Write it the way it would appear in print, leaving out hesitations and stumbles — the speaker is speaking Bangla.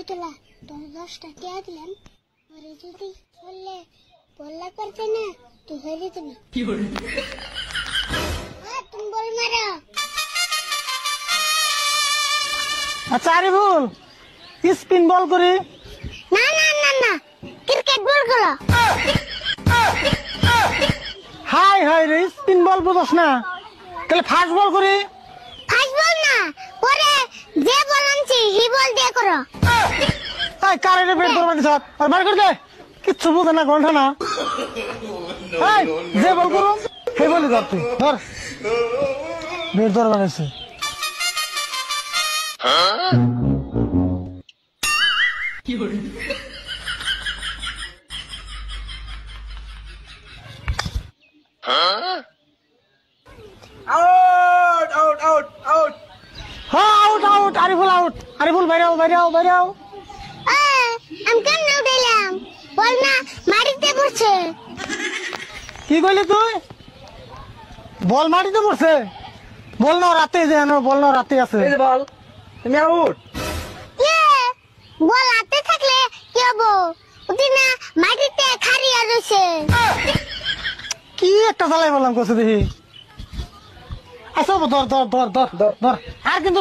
তোলা তোর 10টা টাকা দিলাম পরে যদি বললা করতে না তুই হয়ে যেত না তুমি বল মারো। আচ্ছা আরিফুল স্পিন বল করি। না না না না ক্রিকেট বল করো। হাই হাই রে স্পিন বল বুঝছ না তাহলে ফাস্ট বল করি। ফাস্ট বল না পরে যে বল আনছি এই বল দিয়ে করো। এই কারেন্টে বের করবা দিছ আর বার কর দে কিচ্ছু বুঝে না গন্ঠা না। এই যে বল করো সেই বলই ধর তুই ধর বের ধর বানাইছে। আউট আউট আউট আউট হ্যাঁ out out Ariful out Ariful বাইরে আও বাইরে আও বাইরে আও। আমি কেন উঠাইলাম বল না মাটিতে পড়ছে। কি কইলি তুই বল মাটিতে পড়ছে বল না রাতে যে বল না রাতে আছে। এই যে বল তুমি আউট। বল হাতে থাকলে কি হবো ওটি না মাটিতে খাড়িয়া রয়েছে। কি একটা চালাই বললাম কছে দেখি। আচ্ছা ধর ধর ধর ধর ধর আর কিন্তু